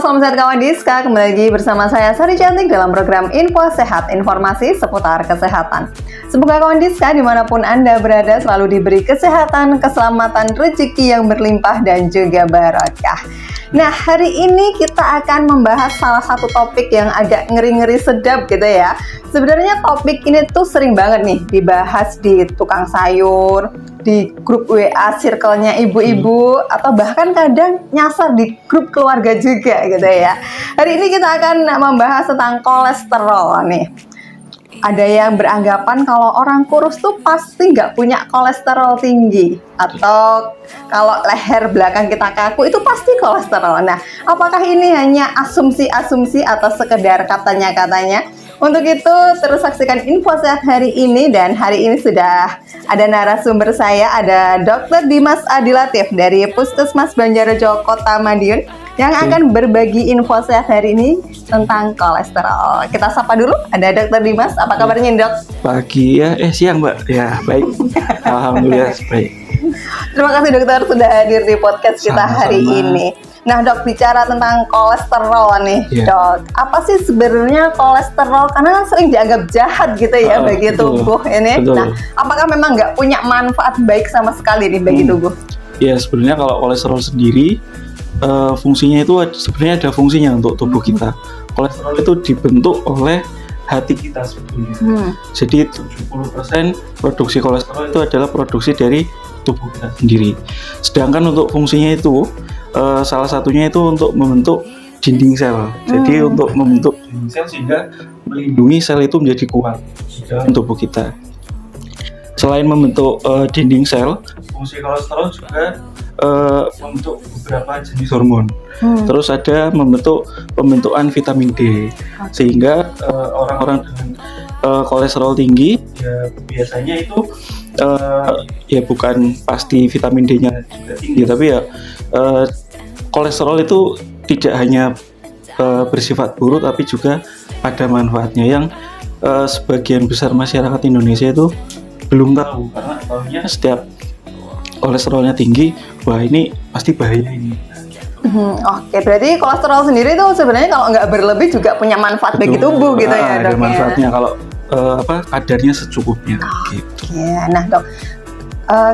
selamat sehat kawan Diska. Kembali lagi bersama saya Sari Cantik dalam program Info Sehat, informasi seputar kesehatan. Semoga kawan Diska dimanapun Anda berada selalu diberi kesehatan, keselamatan, rezeki yang berlimpah dan juga barokah. Nah, hari ini kita akan membahas salah satu topik yang agak ngeri-ngeri sedap gitu ya. Sebenarnya topik ini tuh sering banget nih dibahas di tukang sayur, di grup WA circle-nya ibu-ibu, atau bahkan kadang nyasar di grup keluarga juga gitu ya. Hari ini kita akan membahas tentang kolesterol nih. Ada yang beranggapan kalau orang kurus tuh pasti nggak punya kolesterol tinggi, atau kalau leher belakang kita kaku itu pasti kolesterol. Nah, apakah ini hanya asumsi-asumsi atau sekedar katanya-katanya? Untuk itu, terus saksikan Info Sehat hari ini, dan hari ini sudah ada narasumber saya, ada Dr. Dimas Adilatif dari Puskesmas Banjarjo Kota Madiun yang akan berbagi info sehat hari ini tentang kolesterol. Kita sapa dulu, ada Dr. Dimas, apa kabarnya Dok? Pagi ya, siang Mbak. Ya, baik. Alhamdulillah baik. Terima kasih dokter sudah hadir di podcast kita hari ini. Nah Dok, bicara tentang kolesterol nih Dok, apa sih sebenarnya kolesterol? Karena kan sering dianggap jahat gitu ya bagi tubuh ini. Betul. Nah, apakah memang nggak punya manfaat baik sama sekali nih bagi tubuh? Ya, sebenarnya kalau kolesterol sendiri fungsinya itu sebenarnya ada fungsinya untuk tubuh kita. Kolesterol itu dibentuk oleh hati kita sebetulnya. Jadi 70% produksi kolesterol itu adalah produksi dari tubuh kita sendiri. Sedangkan untuk fungsinya itu salah satunya itu untuk membentuk dinding sel. Jadi untuk membentuk dinding sel sehingga melindungi sel itu menjadi kuat di dalam tubuh kita. Selain membentuk dinding sel, fungsi kolesterol juga membentuk beberapa jenis hormon. Terus ada pembentukan vitamin D. Sehingga orang-orang dengan kolesterol tinggi ya biasanya itu ya bukan pasti vitamin D-nya juga tinggi, tapi ya kolesterol itu tidak hanya bersifat buruk tapi juga ada manfaatnya yang sebagian besar masyarakat Indonesia itu belum tahu, karena tahunya setiap kolesterolnya tinggi, wah ini pasti bahaya ini. Oke, berarti kolesterol sendiri itu sebenarnya kalau nggak berlebih juga punya manfaat bagi tubuh gitu ya Dok? Ada manfaatnya kalau kadarnya secukupnya. Gitu. Nah Dok,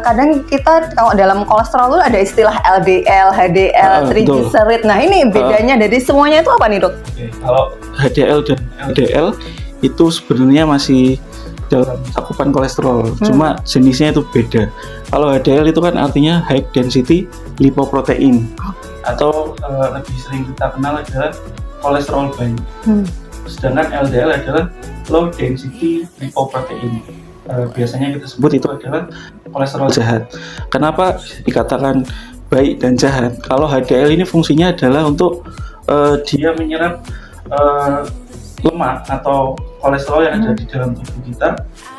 kadang kita kalau dalam kolesterol itu ada istilah LDL, HDL, triglycerid. Nah ini bedanya dari semuanya itu apa nih Dok? Kalau HDL dan LDL itu sebenarnya masih dalam cakupan kolesterol, cuma jenisnya itu beda. Kalau HDL itu kan artinya high density lipoprotein, atau lebih sering kita kenal adalah kolesterol baik. Sedangkan LDL adalah low density lipoprotein. Biasanya kita sebut itu adalah kolesterol jahat. Kenapa dikatakan baik dan jahat? Kalau HDL ini fungsinya adalah untuk dia menyerap lemak atau kolesterol yang ada di dalam tubuh kita,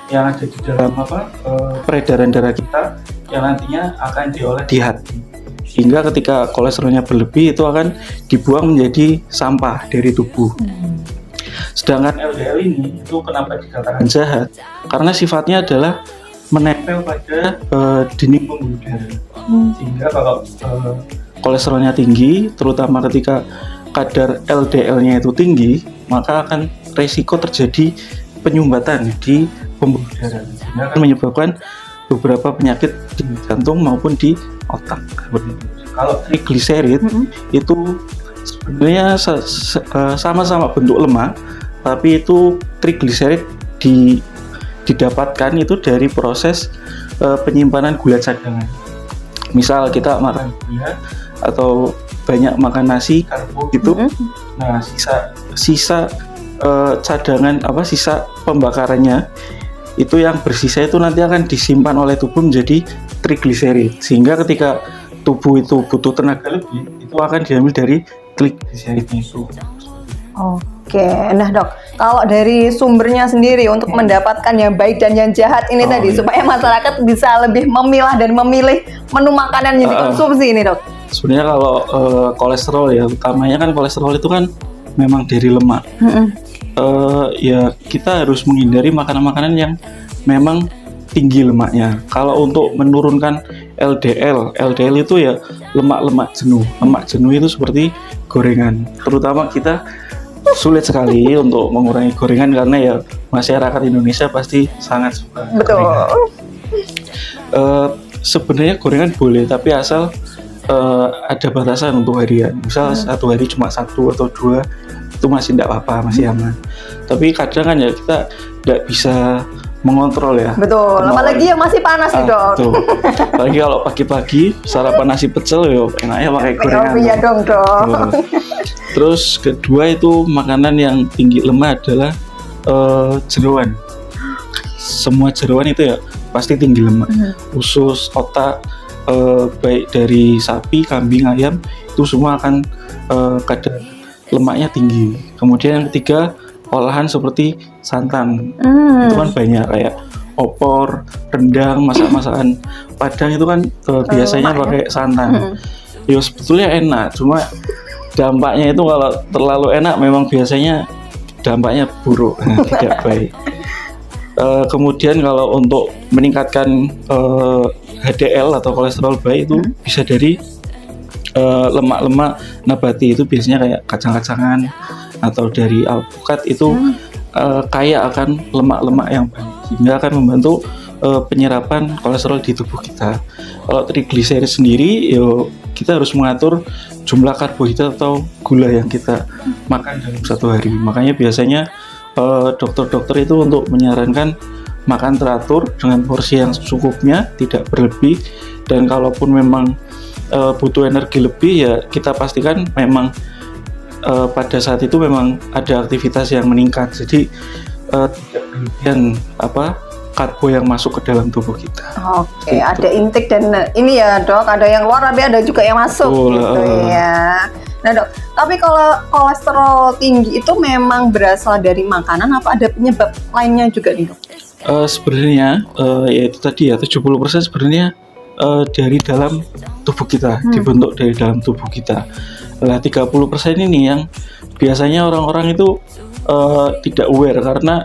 yang ada di dalam peredaran darah kita, yang nantinya akan diolah di hati. Hingga ketika kolesterolnya berlebih itu akan dibuang menjadi sampah dari tubuh. Sedangkan LDL ini itu kenapa dikatakan jahat? Karena sifatnya adalah menempel pada dinding pembuluh darah. Sehingga kalau kolesterolnya tinggi, terutama ketika kadar LDL-nya itu tinggi, maka akan resiko terjadi penyumbatan di pembuluh darah, sehingga akan menyebabkan beberapa penyakit di jantung maupun di otak. Kalau triglycerid itu sebenarnya sama-sama bentuk lemak, tapi itu triglycerid didapatkan itu dari proses penyimpanan gula cadangan. Misal kita makan gula atau banyak makan nasi karbo gitu, nah sisa cadangan sisa pembakarannya itu yang bersisa itu nanti akan disimpan oleh tubuh menjadi triglycerid, sehingga ketika tubuh itu butuh tenaga lebih itu akan diambil dari triglyceridnya itu. Oke, nah Dok, kalau dari sumbernya sendiri untuk mendapatkan yang baik dan yang jahat ini supaya masyarakat bisa lebih memilah dan memilih menu makanan yang dikonsumsi ini Dok. Sebenarnya kalau kolesterol ya, utamanya kan kolesterol itu kan memang dari lemak. Ya kita harus menghindari makanan-makanan yang memang tinggi lemaknya. Kalau untuk menurunkan LDL itu ya lemak-lemak jenuh. Lemak jenuh itu seperti gorengan. Terutama kita sulit sekali untuk mengurangi gorengan karena ya masyarakat Indonesia pasti sangat suka Betul. gorengan. Sebenarnya gorengan boleh, tapi asal ada batasan untuk harian. Misal satu hari cuma 1 atau 2 itu masih tidak apa-apa, masih aman. Tapi kadang kan ya kita tidak bisa mengontrol ya. Betul, apalagi yang masih panas nih dok. Betul. Apalagi kalau pagi-pagi sarapan nasi pecel ya enaknya pakai gorengan. Iya dong dok. Terus kedua itu makanan yang tinggi lemak adalah jeroan. Semua jeroan itu ya pasti tinggi lemak. Usus, otak, baik dari sapi, kambing, ayam itu semua akan kadar lemaknya tinggi. Kemudian yang ketiga olahan seperti santan, itu kan banyak kayak opor, rendang, masak-masakan Padang itu kan biasanya pakai santan. Ya sebetulnya enak, cuma dampaknya itu kalau terlalu enak memang biasanya dampaknya buruk, tidak baik. Kemudian kalau untuk meningkatkan HDL atau kolesterol baik itu bisa dari lemak-lemak nabati, itu biasanya kayak kacang-kacangan atau dari alpukat itu kaya akan lemak-lemak yang baik sehingga akan membantu penyerapan kolesterol di tubuh kita. Kalau trigliserid sendiri yo kita harus mengatur jumlah karbohidrat atau gula yang kita makan dalam satu hari. Makanya biasanya dokter-dokter itu untuk menyarankan makan teratur dengan porsi yang secukupnya, tidak berlebih, dan kalaupun memang butuh energi lebih ya kita pastikan memang pada saat itu memang ada aktivitas yang meningkat, jadi tidak berlebihan karbo yang masuk ke dalam tubuh kita. Oke, ada intake dan ini ya dok, ada yang keluar tapi ada juga yang masuk gitu ya. Nah dok, tapi kalau kolesterol tinggi itu memang berasal dari makanan apa ada penyebab lainnya juga nih dok? Sebenarnya ya itu tadi ya 70% sebenarnya dari dalam tubuh kita, dibentuk dari dalam tubuh kita. Nah 30% ini yang biasanya orang-orang itu tidak aware karena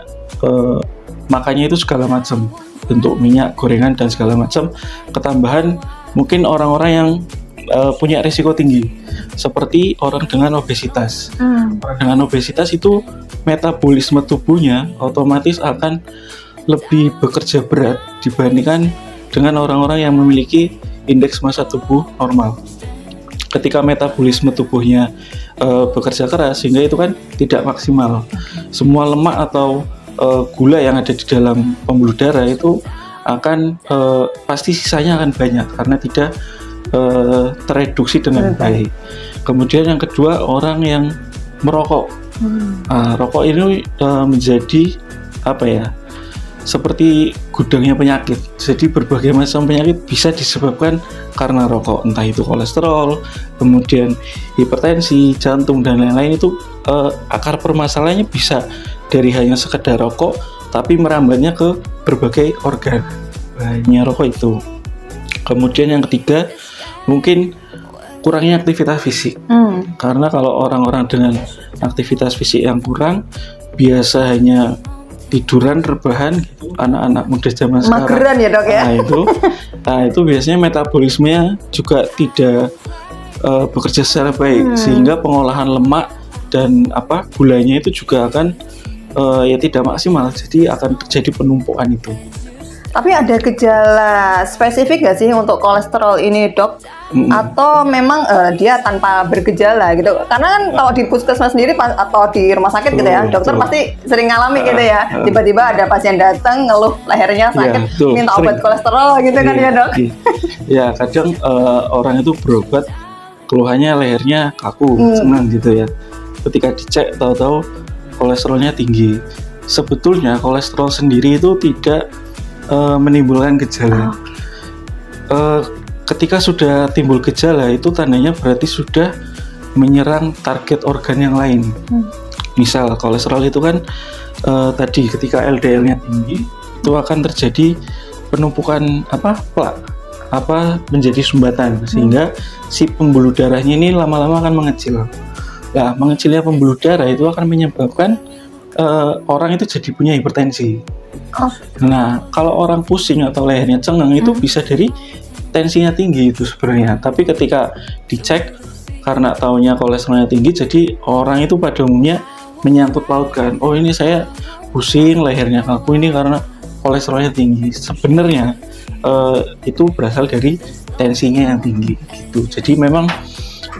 makannya itu segala macam, bentuk minyak, gorengan dan segala macam. Ketambahan mungkin orang-orang yang punya risiko tinggi seperti orang dengan obesitas. Orang dengan obesitas itu metabolisme tubuhnya otomatis akan lebih bekerja berat dibandingkan dengan orang-orang yang memiliki indeks massa tubuh normal. Ketika metabolisme tubuhnya bekerja keras sehingga itu kan tidak maksimal. Semua lemak atau gula yang ada di dalam pembuluh darah itu akan pasti sisanya akan banyak karena tidak tereduksi dengan baik. Kemudian yang kedua orang yang merokok. Rokok ini menjadi seperti gudangnya penyakit. Jadi berbagai macam penyakit bisa disebabkan karena rokok, entah itu kolesterol, kemudian hipertensi, jantung dan lain-lain. Itu akar permasalahannya bisa dari hanya sekedar rokok, tapi merambatnya ke berbagai organ. Bahayanya rokok itu. Kemudian yang ketiga, mungkin kurangnya aktivitas fisik. Karena kalau orang-orang dengan aktivitas fisik yang kurang, biasa hanya tiduran, rebahan gitu, anak-anak muda zaman sekarang. Mageran ya dok ya? Nah itu biasanya metabolismenya juga tidak bekerja secara baik, sehingga pengolahan lemak dan gulanya itu juga akan tidak maksimal, jadi akan terjadi penumpukan itu. Tapi ada gejala spesifik nggak sih untuk kolesterol ini dok? Atau memang dia tanpa bergejala gitu? Karena kan kalau di puskesmas sendiri atau di rumah sakit gitu ya, dokter pasti sering ngalami gitu ya. Tiba-tiba ada pasien datang ngeluh lehernya sakit, minta obat kolesterol gitu kan ya dok? Ya kadang orang itu berobat keluhannya lehernya kaku, senang gitu ya. Ketika dicek tahu-tahu kolesterolnya tinggi. Sebetulnya kolesterol sendiri itu tidak menimbulkan gejala. Ketika sudah timbul gejala itu tandanya berarti sudah menyerang target organ yang lain. Misal kolesterol itu kan tadi ketika LDL-nya tinggi itu akan terjadi penumpukan plak menjadi sumbatan sehingga si pembuluh darahnya ini lama-lama akan mengecil. Nah, mengecilnya pembuluh darah itu akan menyebabkan orang itu jadi punya hipertensi. Nah, kalau orang pusing atau lehernya cengeng itu bisa dari tensinya tinggi itu sebenarnya. Tapi ketika dicek karena taunya kolesterolnya tinggi, jadi orang itu pada umumnya menyangkut pautkan, oh ini saya pusing, lehernya kaku ini karena kolesterolnya tinggi. Sebenarnya itu berasal dari tensinya yang tinggi gitu. Jadi memang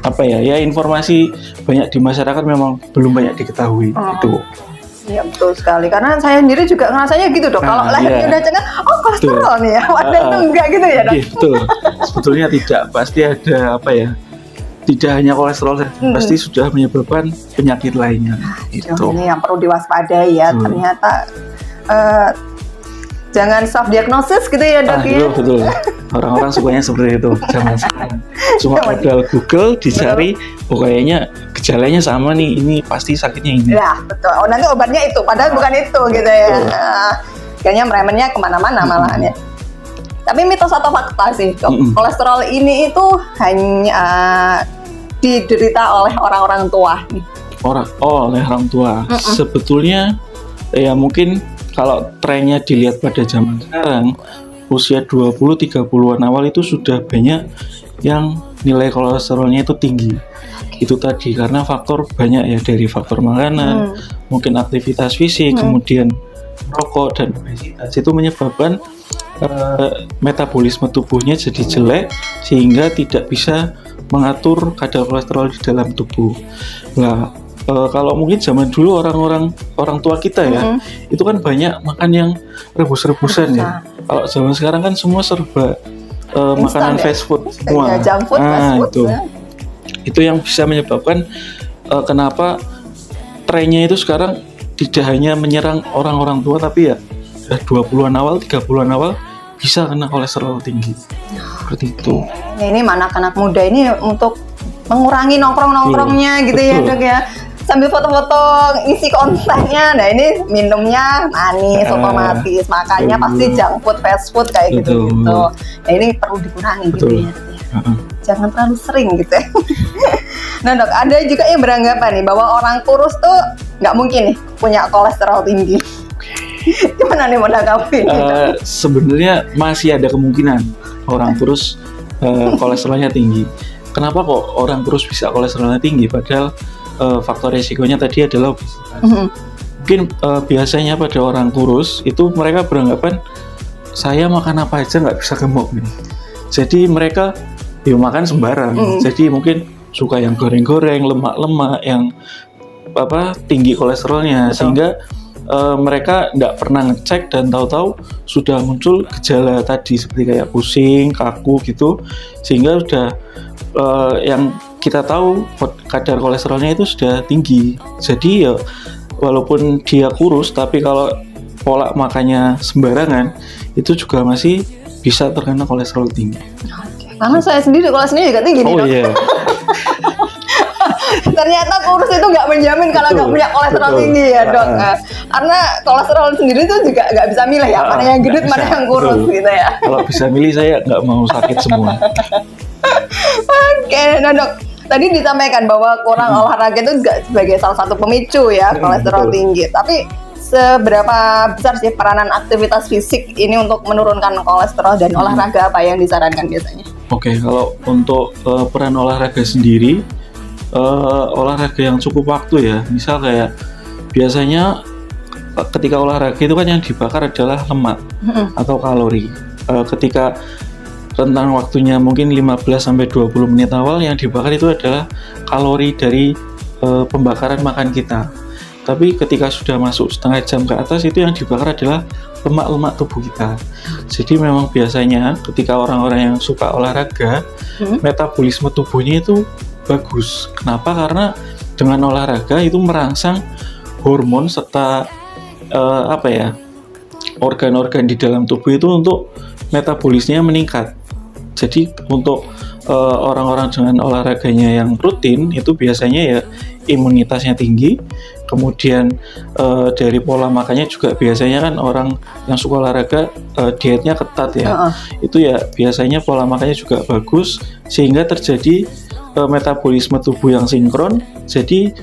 apa ya, informasi banyak di masyarakat memang belum banyak diketahui gitu. Iya betul sekali, karena saya sendiri juga ngerasanya gitu dok, kalau lehernya udah cengeng, oh kolesterol nih ya, padahal itu enggak gitu ya dok? Iya betul, sebetulnya tidak, pasti ada apa ya, tidak hanya kolesterol, pasti sudah menyebabkan penyakit lainnya. Gitu. Ini yang perlu diwaspadai ya, ternyata jangan self diagnosis gitu ya dok ya. Betul. Orang-orang sukanya seperti itu zaman sekarang. Cuma modal Google dicari, oh kayaknya gejalanya sama nih, ini pasti sakitnya ini. Ya betul. Oh nanti obatnya itu, padahal bukan itu gitu ya. Kayaknya meremennya kemana-mana malahan ya. Tapi mitos atau fakta sih dok, kolesterol ini itu hanya diderita oleh orang-orang tua nih. Oleh orang tua. Sebetulnya ya mungkin kalau trennya dilihat pada zaman sekarang, usia 20-30an awal itu sudah banyak yang nilai kolesterolnya itu tinggi. Itu tadi karena faktor banyak ya, dari faktor makanan, mungkin aktivitas fisik, kemudian rokok dan obesitas, itu menyebabkan metabolisme tubuhnya jadi jelek sehingga tidak bisa mengatur kadar kolesterol di dalam tubuh. Nah, kalau mungkin zaman dulu orang tua kita ya, itu kan banyak makan yang rebus-rebusan ya. Kalau zaman sekarang kan semua serba makanan fast food semua. Ya, junk food, fast food. Itu yang bisa menyebabkan kenapa trennya itu sekarang tidak hanya menyerang orang-orang tua, tapi ya 20-an awal, 30-an awal bisa kena kolesterol tinggi. Seperti itu. Ini anak-anak muda ini untuk mengurangi nongkrong-nongkrongnya gitu ya dok ya. Sambil foto-foto isi kontennya, nah ini minumnya manis otomatis, makannya pasti junk food, fast food kayak gitu. Nah ini perlu dikurangi gitu ya. Jangan terlalu sering gitu ya. Nah dok, ada juga yang beranggapan nih bahwa orang kurus tuh nggak mungkin nih punya kolesterol tinggi. Gimana nih menanggapi ini? Sebenarnya masih ada kemungkinan orang kurus kolesterolnya tinggi. Kenapa kok orang kurus bisa kolesterolnya tinggi? Padahal faktor resikonya tadi adalah obesitas. Mungkin biasanya pada orang kurus itu mereka beranggapan saya makan apa aja nggak bisa gemuk nih. Jadi mereka makan sembarang. Jadi mungkin suka yang goreng-goreng, lemak-lemak, yang tinggi kolesterolnya. Sehingga mereka nggak pernah ngecek dan tahu-tahu sudah muncul gejala tadi seperti kayak pusing, kaku gitu. Sehingga sudah yang kita tahu kadar kolesterolnya itu sudah tinggi. Jadi ya walaupun dia kurus, tapi kalau pola makannya sembarangan itu juga masih bisa terkena kolesterol tinggi. Karena saya sendiri kolesterolnya juga tinggi nih dok. Iya. Ternyata kurus itu nggak menjamin kalau nggak punya kolesterol tinggi ya dok. Karena kolesterol sendiri itu juga nggak bisa milih ya, mana yang gendut mana yang kurus gitu ya. Kalau bisa milih saya nggak mau sakit semua. Oke, nah dok, tadi disampaikan bahwa kurang olahraga itu juga sebagai salah satu pemicu ya kolesterol tinggi. Tapi seberapa besar sih peranan aktivitas fisik ini untuk menurunkan kolesterol, dan olahraga apa yang disarankan biasanya? Oke, kalau untuk peran olahraga sendiri, olahraga yang cukup waktu ya, misal kayak biasanya ketika olahraga itu kan yang dibakar adalah lemak atau kalori. Ketika rentang waktunya mungkin 15-20 menit awal, yang dibakar itu adalah kalori dari pembakaran makan kita. Tapi ketika sudah masuk setengah jam ke atas, itu yang dibakar adalah lemak-lemak tubuh kita. Jadi memang biasanya ketika orang-orang yang suka olahraga, metabolisme tubuhnya itu bagus. Kenapa? Karena dengan olahraga itu merangsang hormon serta organ-organ di dalam tubuh itu untuk metabolisnya meningkat. Jadi untuk orang-orang dengan olahraganya yang rutin itu biasanya ya imunitasnya tinggi. Kemudian dari pola makannya juga biasanya kan orang yang suka olahraga dietnya ketat ya. Itu ya biasanya pola makannya juga bagus, sehingga terjadi metabolisme tubuh yang sinkron. Jadi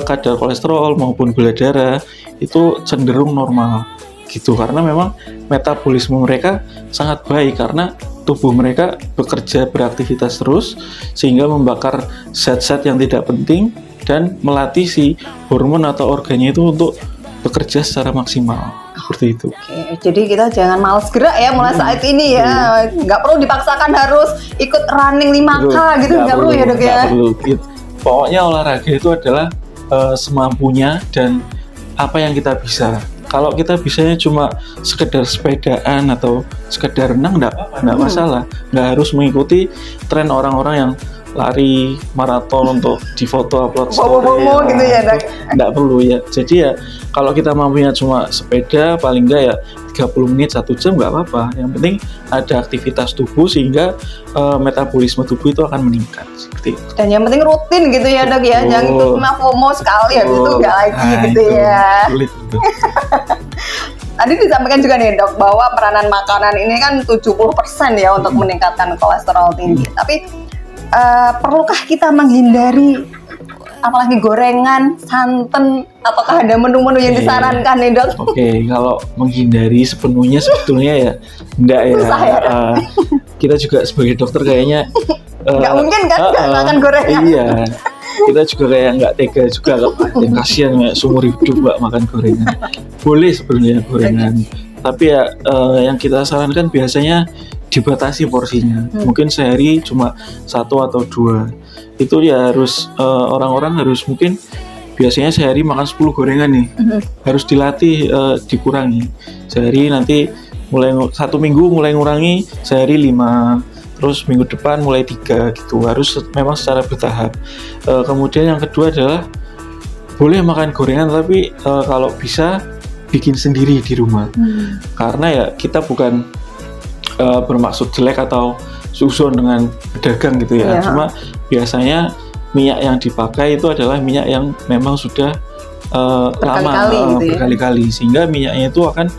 kadar kolesterol maupun gula darah itu cenderung normal gitu, karena memang metabolisme mereka sangat baik karena tubuh mereka bekerja beraktivitas terus sehingga membakar zat-zat yang tidak penting dan melatih si hormon atau organnya itu untuk bekerja secara maksimal seperti itu. Oke, jadi kita jangan malas gerak ya mulai saat ini ya. Nggak perlu dipaksakan harus ikut running 5K gitu, nggak perlu ya dok ya. Nggak perlu. Pokoknya olahraga itu adalah semampunya dan apa yang kita bisa. Kalau kita bisanya cuma sekedar sepedaan atau sekedar renang, nggak masalah. Nggak harus mengikuti tren orang-orang yang lari maraton untuk difoto upload story gitu ya dok. Nggak perlu ya. Jadi ya kalau kita mampunya cuma sepeda paling nggak ya 30 menit 1 jam nggak apa-apa. Yang penting ada aktivitas tubuh sehingga metabolisme tubuh itu akan meningkat seperti itu. Dan yang penting rutin gitu ya dok ya. Jangan itu cuma FOMO sekali ya gitu nggak lagi gitu itu, ya. Sulit itu. Tadi disampaikan juga nih dok bahwa peranan makanan ini kan 70% ya untuk meningkatkan kolesterol tinggi. Tapi perlukah kita menghindari apalagi gorengan, santan, ataukah ada menu-menu yang disarankan nih dok? Oke, kalau menghindari sepenuhnya sebetulnya ya enggak ya. Susah ya, Kita juga sebagai dokter kayaknya nggak mungkin kan nggak makan gorengan. Iya, kita juga kayak nggak tega juga yang kasihan kayak seumur hidup nggak makan gorengan. Boleh sebenarnya gorengan, tapi ya yang kita sarankan biasanya dibatasi porsinya. Mungkin sehari cuma 1 atau 2. Itu ya harus orang-orang harus mungkin biasanya sehari makan 10 gorengan nih. Harus dilatih dikurangi. Sehari nanti mulai 1 minggu mulai ngurangi sehari 5. Terus minggu depan mulai 3 gitu. Harus memang secara bertahap. Kemudian yang kedua adalah boleh makan gorengan tapi kalau bisa bikin sendiri di rumah. Karena ya kita bukan bermaksud jelek atau susun dengan pedagang gitu ya. Cuma biasanya minyak yang dipakai itu adalah minyak yang memang sudah lama berkali-kali sehingga minyaknya itu akan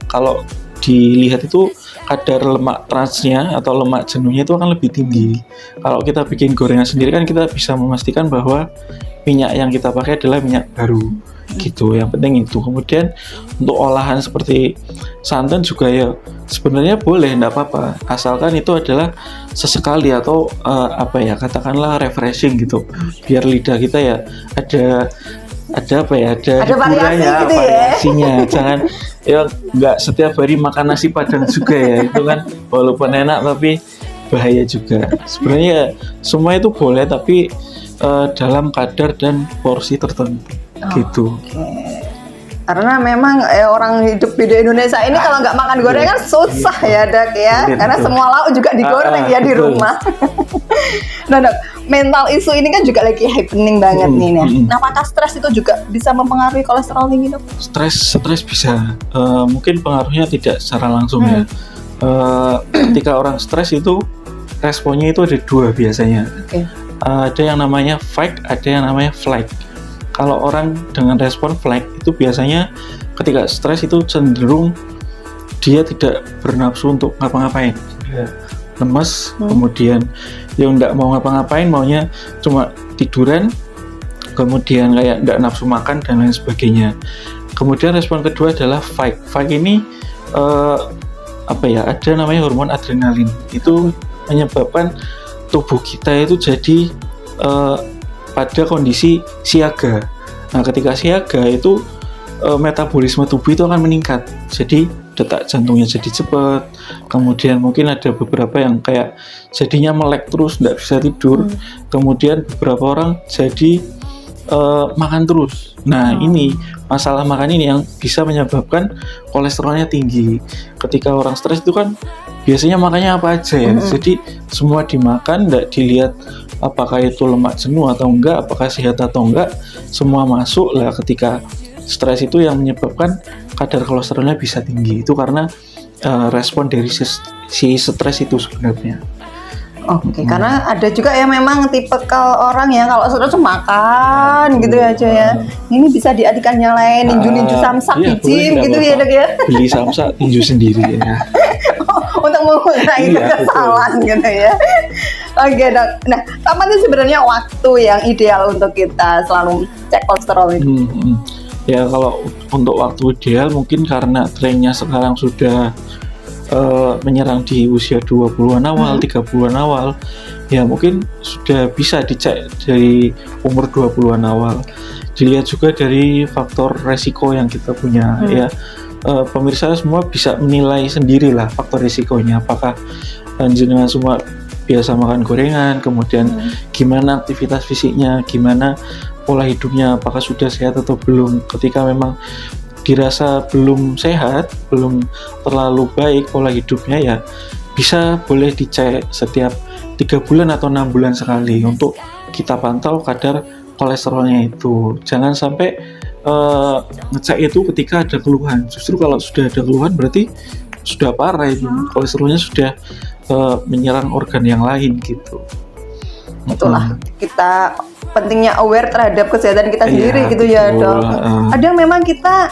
kalau dilihat itu kadar lemak transnya atau lemak jenuhnya itu akan lebih tinggi. Kalau kita bikin gorengan sendiri kan kita bisa memastikan bahwa minyak yang kita pakai adalah minyak baru gitu. Yang penting itu. Kemudian untuk olahan seperti santan juga ya sebenarnya boleh, enggak apa-apa, asalkan itu adalah sesekali atau katakanlah refreshing gitu, biar lidah kita ya ada variasi gitu variasinya. Jangan ya nggak setiap hari makan nasi padang juga ya, itu kan walaupun enak tapi bahaya juga. Sebenarnya semua itu boleh tapi dalam kadar dan porsi tertentu gitu. Karena memang orang hidup di Indonesia ini kalau nggak makan gorengan susah ya dok ya, karena semua lauk juga digoreng ya di rumah. Nah dok, mental isu ini kan juga lagi happening banget nih. Nah, apakah stres itu juga bisa mempengaruhi kolesterol tinggi dok? Stres bisa, mungkin pengaruhnya tidak secara langsung ya. Ketika orang stres itu responnya itu ada 2 biasanya. Ada yang namanya fight, ada yang namanya flight. Kalau orang dengan respon flight itu biasanya ketika stres itu cenderung dia tidak bernafsu untuk ngapa-ngapain, lemes, kemudian dia nggak mau ngapa-ngapain, maunya cuma tiduran, kemudian kayak nggak nafsu makan dan lain sebagainya. Kemudian respon kedua adalah fight. Fight ini ada namanya hormon adrenalin. Itu menyebabkan tubuh kita itu jadi pada kondisi siaga. Nah, ketika siaga itu metabolisme tubuh itu akan meningkat. Jadi detak jantungnya jadi cepat. Kemudian mungkin ada beberapa yang kayak jadinya melek terus, nggak bisa tidur. Kemudian beberapa orang jadi makan terus. Nah, ini masalah makan ini yang bisa menyebabkan kolesterolnya tinggi. Ketika orang stres itu kan biasanya makannya apa aja ya. Jadi semua dimakan, nggak dilihat apakah itu lemak jenuh atau enggak, apakah sehat atau enggak, semua masuk lah. Ketika stres itu yang menyebabkan kadar kolesterolnya bisa tinggi, itu karena respon dari si stres itu sebenarnya. Karena ada juga yang memang tipikal orang yang kalau stres makan gitu aja ya. Ini bisa diadikan nyalain ninju samsak di gym gitu ya dok ya. Beli samsak tinju sendiri ya. Untuk mengurangi kekesalan gitu ya. Oke dok. Nah, kapan sih sebenarnya waktu yang ideal untuk kita selalu cek kolesterol itu? Ya kalau untuk waktu ideal mungkin karena trennya sekarang sudah menyerang di usia 20-an awal, 30-an awal, ya mungkin sudah bisa dicek dari umur 20-an awal. Dilihat juga dari faktor resiko yang kita punya ya. Pemirsa semua bisa menilai sendirilah faktor risikonya, apakah jenengan semua biasa makan gorengan, kemudian gimana aktivitas fisiknya, gimana pola hidupnya, apakah sudah sehat atau belum. Ketika memang dirasa belum sehat, belum terlalu baik pola hidupnya, ya bisa boleh dicek setiap 3 bulan atau 6 bulan sekali untuk kita pantau kadar kolesterolnya itu. Jangan sampai ngecek itu ketika ada keluhan. Justru kalau sudah ada keluhan berarti sudah parah itu, kolesterolnya sudah menyerang organ yang lain gitu. Itulah kita pentingnya aware terhadap kesehatan kita sendiri gitu ya dok. Kadang memang kita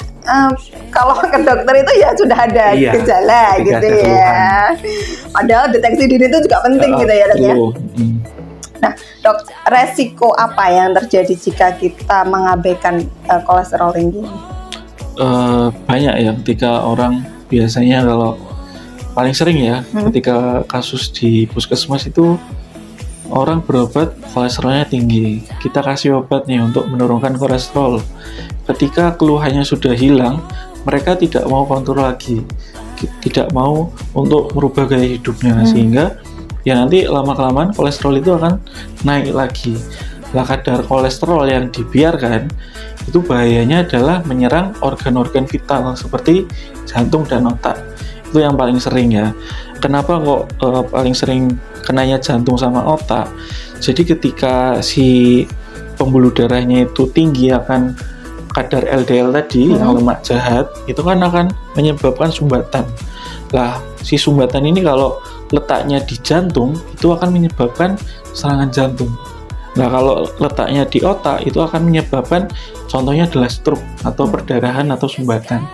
kalau ke dokter itu ya sudah ada gejala gitu ya. Padahal deteksi dini itu juga penting gitu ya dok ya. Nah dok, resiko apa yang terjadi jika kita mengabaikan kolesterol tinggi? Banyak ya, ketika orang biasanya kalau paling sering ya ketika kasus di puskesmas itu orang berobat kolesterolnya tinggi, kita kasih obat nih untuk menurunkan kolesterol. Ketika keluhannya sudah hilang, mereka tidak mau kontrol lagi, tidak mau untuk merubah gaya hidupnya, sehingga ya nanti lama-kelamaan kolesterol itu akan naik lagi. Nah, kadar kolesterol yang dibiarkan itu bahayanya adalah menyerang organ-organ vital seperti jantung dan otak. Itu yang paling sering ya. Kenapa kok paling sering kenanya jantung sama otak? Jadi ketika si pembuluh darahnya itu tinggi akan kadar LDL tadi, yang lemak jahat, itu kan akan menyebabkan sumbatan. Lah, si sumbatan ini kalau letaknya di jantung, itu akan menyebabkan serangan jantung. Nah, kalau letaknya di otak, itu akan menyebabkan, contohnya adalah stroke atau perdarahan atau sumbatan.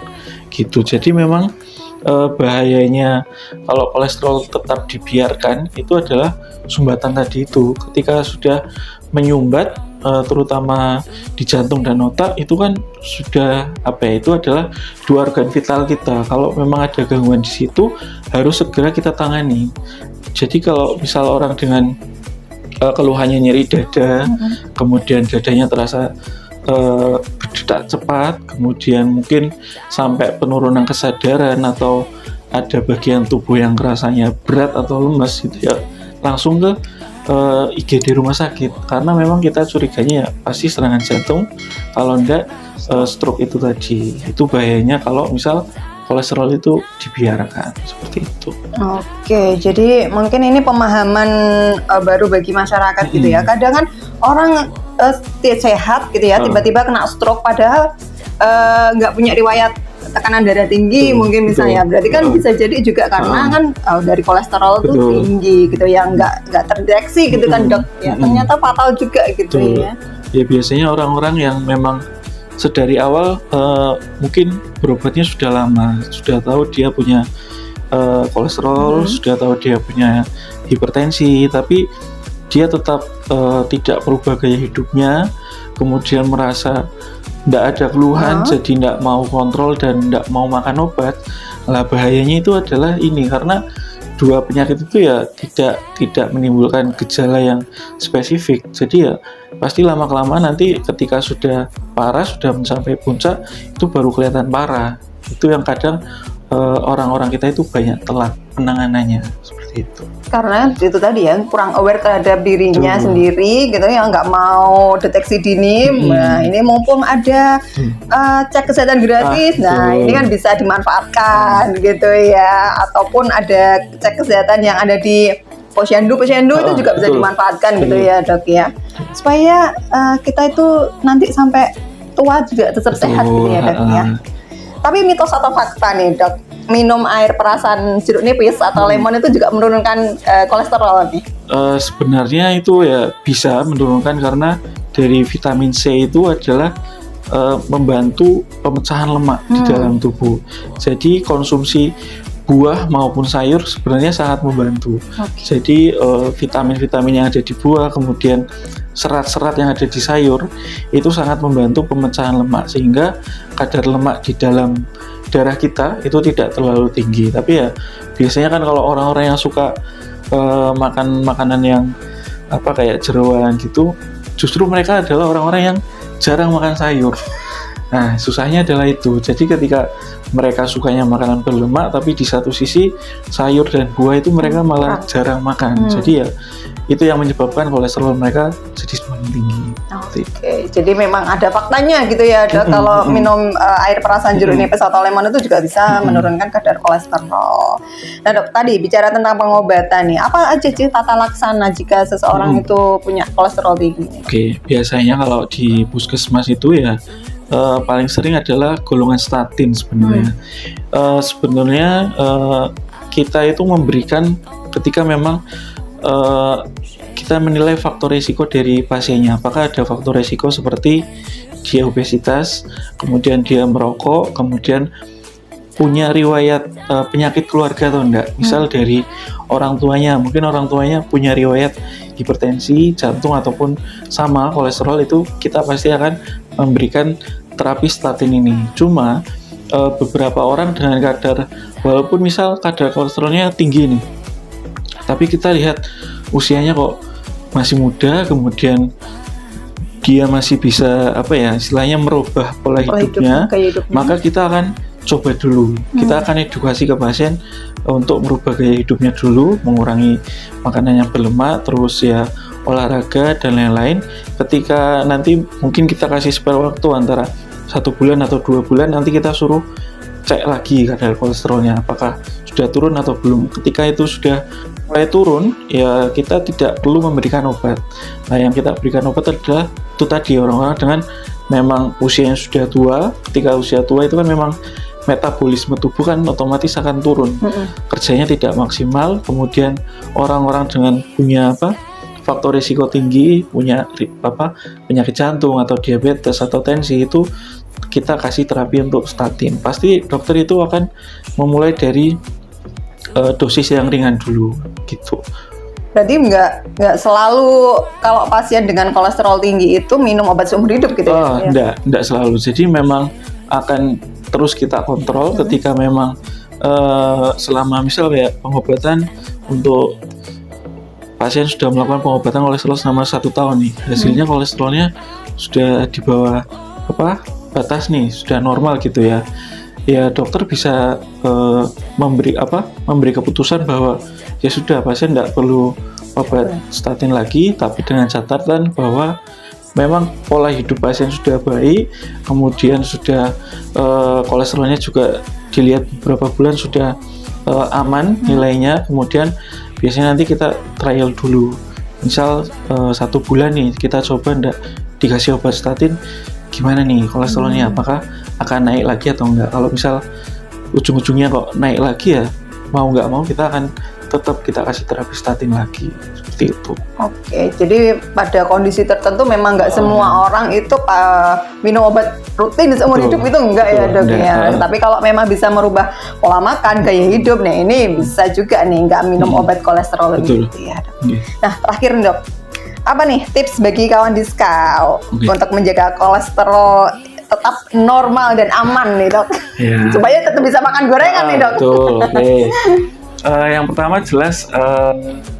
Gitu. Jadi memang bahayanya kalau kolesterol tetap dibiarkan itu adalah sumbatan tadi itu. Ketika sudah menyumbat terutama di jantung dan otak, itu kan sudah itu adalah dua organ vital kita. Kalau memang ada gangguan di situ harus segera kita tangani. Jadi kalau misal orang dengan keluhannya nyeri dada, kemudian dadanya terasa berdetak cepat, kemudian mungkin sampai penurunan kesadaran atau ada bagian tubuh yang rasanya berat atau lemas gitu ya, langsung ke IGD rumah sakit, karena memang kita curiganya ya pasti serangan jantung, kalau enggak stroke itu tadi. Itu bahayanya kalau misal kolesterol itu dibiarkan seperti itu. Oke, jadi mungkin ini pemahaman baru bagi masyarakat gitu ya. Kadang kan orang sehat gitu ya, tiba-tiba kena stroke padahal nggak punya riwayat tekanan darah tinggi mungkin misalnya. Berarti kan bisa jadi juga karena kan dari kolesterol itu tinggi gitu ya, nggak terdeteksi gitu kan dok. Ya ternyata fatal juga gitu ya. Ya biasanya orang-orang yang memang sedari awal mungkin berobatnya sudah lama, sudah tahu dia punya kolesterol, sudah tahu dia punya hipertensi, tapi dia tetap tidak merubah gaya hidupnya, kemudian merasa tidak ada keluhan, jadi tidak mau kontrol dan tidak mau makan obat. Nah, bahayanya itu adalah ini, karena dua penyakit itu ya tidak menimbulkan gejala yang spesifik. Jadi ya pasti lama-kelamaan nanti ketika sudah parah, sudah mencapai puncak, itu baru kelihatan parah. Itu yang kadang orang-orang kita itu banyak telat penanganannya seperti itu. Karena itu tadi ya, kurang aware terhadap dirinya sendiri gitu ya, nggak mau deteksi dini. Nah ini mumpung ada cek kesehatan gratis, nah ini kan bisa dimanfaatkan gitu ya. Ataupun ada cek kesehatan yang ada di posyandu itu juga bisa dimanfaatkan gitu ya dok ya. Supaya kita itu nanti sampai tua juga tetap sehat gitu ya dok ya. Tapi mitos atau fakta nih dok, minum air perasan jeruk nipis atau lemon itu juga menurunkan kolesterol nih? Sebenarnya itu ya bisa menurunkan, karena dari vitamin C itu adalah membantu pemecahan lemak di dalam tubuh. Jadi konsumsi buah maupun sayur sebenarnya sangat membantu. Jadi vitamin-vitamin yang ada di buah, kemudian serat-serat yang ada di sayur itu sangat membantu pemecahan lemak, sehingga kadar lemak di dalam darah kita itu tidak terlalu tinggi. Tapi ya biasanya kan kalau orang-orang yang suka makan makanan yang kayak jeroan gitu, justru mereka adalah orang-orang yang jarang makan sayur. Nah, susahnya adalah itu. Jadi ketika mereka sukanya makanan berlemak, tapi di satu sisi sayur dan buah itu mereka malah jarang makan. Jadi ya itu yang menyebabkan kolesterol mereka jadi semakin tinggi. Oke, jadi memang ada faktanya gitu ya, Dok. Kalau minum air perasan jeruk nipis atau lemon itu juga bisa menurunkan kadar kolesterol. Nah, Dok, tadi bicara tentang pengobatan nih, apa aja sih tata laksana jika seseorang itu punya kolesterol tinggi? Oke, biasanya kalau di puskesmas itu ya paling sering adalah golongan statin sebenarnya. Sebenarnya kita itu memberikan ketika memang kita menilai faktor risiko dari pasiennya. Apakah ada faktor risiko seperti dia obesitas, kemudian dia merokok, kemudian punya riwayat penyakit keluarga atau enggak. Misal dari orang tuanya, mungkin orang tuanya punya riwayat hipertensi, jantung ataupun sama kolesterol, itu kita pasti akan memberikan terapi statin ini. Cuma beberapa orang dengan kadar, walaupun misal kadar kolesterolnya tinggi nih, tapi kita lihat usianya kok masih muda, kemudian dia masih bisa istilahnya merubah pola hidupnya, maka kita akan coba dulu. Kita akan edukasi ke pasien untuk merubah gaya hidupnya dulu, mengurangi makanan yang berlemak, terus ya olahraga dan lain-lain. Ketika nanti mungkin kita kasih spare waktu antara 1 bulan atau 2 bulan, nanti kita suruh cek lagi kadar kolesterolnya apakah sudah turun atau belum. Ketika itu sudah mulai turun, ya kita tidak perlu memberikan obat. Nah, yang kita berikan obat adalah itu tadi orang-orang dengan memang usia yang sudah tua. Ketika usia tua itu kan memang metabolisme tubuh kan otomatis akan turun, kerjanya tidak maksimal. Kemudian orang-orang dengan punya faktor risiko tinggi, punya penyakit jantung atau diabetes atau tensi, itu kita kasih terapi untuk statin. Pasti dokter itu akan memulai dari dosis yang ringan dulu gitu. Berarti nggak selalu kalau pasien dengan kolesterol tinggi itu minum obat seumur hidup gitu ya? Nggak selalu. Jadi memang akan terus kita kontrol ketika memang selama misal kayak pengobatan untuk pasien sudah melakukan pengobatan kolesterol selama 1 tahun nih, hasilnya kolesterolnya sudah di bawah batas nih, sudah normal gitu ya. Ya dokter bisa memberi keputusan bahwa ya sudah, pasien tidak perlu obat statin lagi, tapi dengan catatan bahwa memang pola hidup pasien sudah baik, kemudian sudah kolesterolnya juga dilihat beberapa bulan sudah aman nilainya. Kemudian biasanya nanti kita trial dulu, misal 1 bulan nih kita coba ndak dikasih obat statin, gimana nih kolesterolnya, apakah akan naik lagi atau enggak. Kalau misal ujung-ujungnya kok naik lagi, ya mau nggak mau kita akan tetap kita kasih terapi statin lagi, seperti itu. Oke, jadi pada kondisi tertentu memang nggak semua orang itu minum obat rutin seumur hidup itu enggak ya, Dok ya. Tapi kalau memang bisa merubah pola makan, gaya hidup, nah ini bisa juga nih nggak minum obat kolesterol gitu ya, Dok. Nah, terakhir Dok, apa nih tips bagi kawan Diskau untuk menjaga kolesterol tetap normal dan aman nih, Dok? Supaya tetap bisa makan gorengan nih, Dok. Betul, yang pertama jelas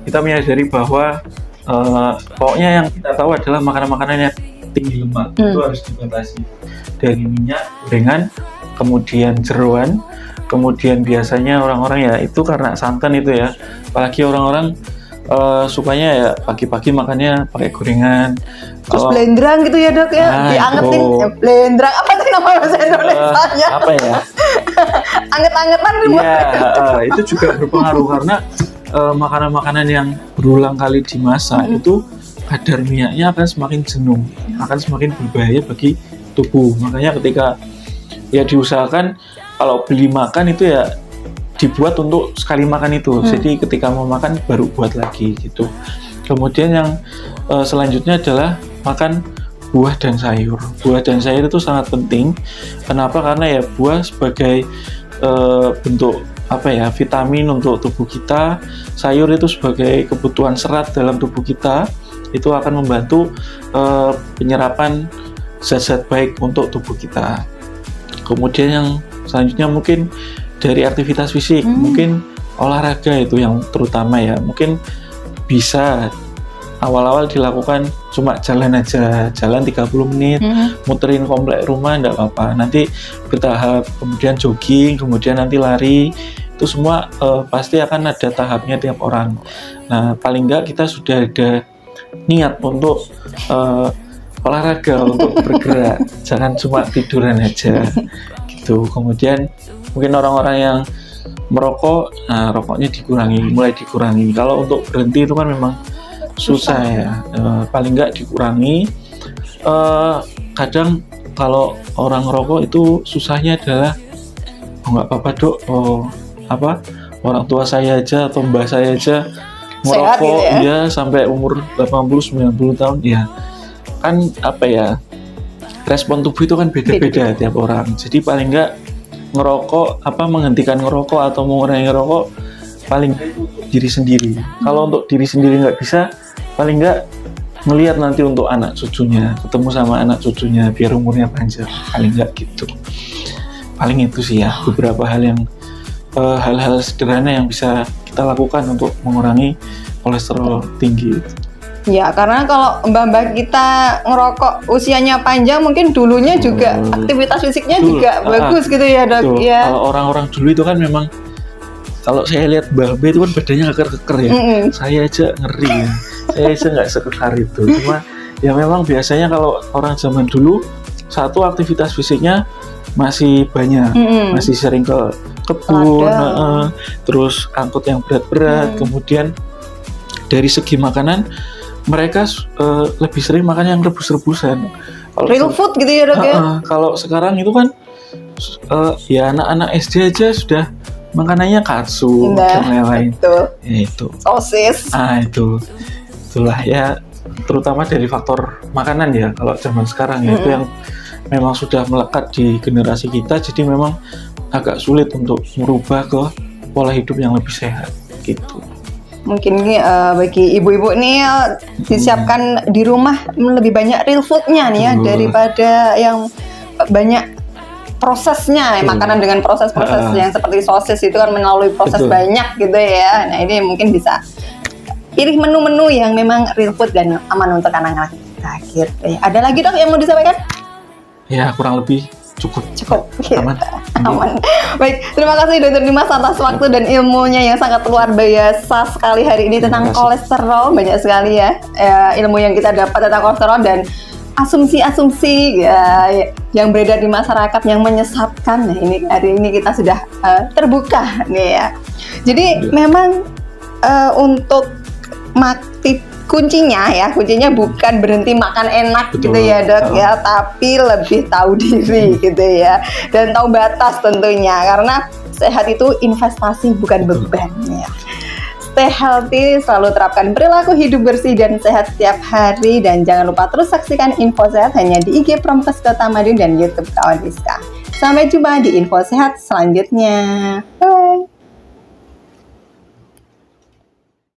kita menyadari bahwa pokoknya yang kita tahu adalah makanan-makanan yang tinggi lemak itu harus dibatasi, dari minyak, gorengan, kemudian jeroan, kemudian biasanya orang-orang ya itu karena santan itu ya, apalagi orang-orang sukanya ya pagi-pagi makannya pakai gorengan. Terus blendrang gitu ya, Dok ya, diangetin blendrang, apa sih nama bahasa Indonesianya? Apa ya? Anget-angetan itu juga berpengaruh karena makanan-makanan yang berulang kali dimasak itu kadar minyaknya akan semakin jenuh, akan semakin berbahaya bagi tubuh. Makanya ketika ya diusahakan kalau beli makan itu ya dibuat untuk sekali makan itu. Jadi ketika mau makan baru buat lagi gitu. Kemudian yang selanjutnya adalah makan buah dan sayur. Buah dan sayur itu sangat penting. Kenapa? Karena ya buah sebagai bentuk vitamin untuk tubuh kita. Sayur itu sebagai kebutuhan serat dalam tubuh kita. Itu akan membantu penyerapan zat-zat baik untuk tubuh kita. Kemudian yang Selanjutnya mungkin dari aktivitas fisik, mungkin olahraga itu yang terutama ya. Mungkin bisa awal-awal dilakukan cuma jalan aja, jalan 30 menit, muterin komplek rumah enggak apa-apa. Nanti bertahap, kemudian jogging, kemudian nanti lari. Itu semua pasti akan ada tahapnya tiap orang. Nah, paling enggak kita sudah ada niat untuk olahraga, untuk bergerak. Jangan cuma tiduran aja gitu. Kemudian mungkin orang-orang yang merokok, nah rokoknya mulai dikurangi. Kalau untuk berhenti itu kan memang susah ya. Paling enggak dikurangi. Kadang kalau orang rokok itu susahnya adalah nggak apa-apa dok, orang tua saya aja atau mbah saya aja merokok gitu ya sampai umur 80-90 tahun ya. Kan respon tubuh itu kan beda-beda tiap orang. Jadi paling enggak ngerokok, menghentikan ngerokok atau mengurangi ngerokok paling enggak itu untuk diri sendiri. Kalau untuk diri sendiri nggak bisa, paling enggak ngelihat nanti untuk anak cucunya, ketemu sama anak cucunya biar umurnya panjang, paling enggak gitu. Paling itu sih ya beberapa hal-hal sederhana yang bisa kita lakukan untuk mengurangi kolesterol tinggi. Ya, karena kalau mbak-mbak kita ngerokok usianya panjang, mungkin dulunya juga aktivitas fisiknya juga bagus gitu ya dok. Ya. Kalau orang-orang dulu itu kan memang, kalau saya lihat mbak itu kan badannya keker-keker ya. Saya aja ngeri ya. Saya aja nggak sekekar itu. Cuma ya memang biasanya kalau orang zaman dulu, satu aktivitas fisiknya masih banyak, masih sering ke kebun, terus angkut yang berat-berat. Kemudian dari segi makanan mereka lebih sering makan yang rebus-rebusan. Real food gitu ya dok ya. Kalau sekarang itu kan ya anak-anak SD aja sudah makanannya katsu dan lain-lain. Itu sosis. Itulah ya, terutama dari faktor makanan ya. Kalau zaman sekarang ya itu yang memang sudah melekat di generasi kita, jadi memang agak sulit untuk merubah ke pola hidup yang lebih sehat gitu. Mungkin bagi ibu-ibu nih disiapkan di rumah lebih banyak real foodnya nih ya, daripada yang banyak prosesnya. Makanan dengan proses-proses yang seperti sosis itu kan melalui proses banyak gitu ya. Nah ini mungkin bisa pilih menu-menu yang memang real food dan aman untuk anak-anak kita gitu ya. Ada lagi dok yang mau disampaikan? Ya kurang lebih cukup aman. Baik, terima kasih Dr. Dimas atas waktu dan ilmunya yang sangat luar biasa sekali hari ini tentang kolesterol. Banyak sekali ya ilmu yang kita dapat tentang kolesterol dan asumsi-asumsi yang beredar di masyarakat yang menyesatkan. Nah, ini hari ini kita sudah terbuka nih ya. Jadi memang untuk kuncinya bukan berhenti makan enak gitu ya dok ya, tapi lebih tahu diri gitu ya, dan tahu batas tentunya, karena sehat itu investasi bukan beban ya. Stay healthy, selalu terapkan perilaku hidup bersih dan sehat setiap hari, dan jangan lupa terus saksikan Info Sehat hanya di IG Promkes Kota Madiun dan YouTube Kawan Rizka. Sampai jumpa di Info Sehat selanjutnya. Bye.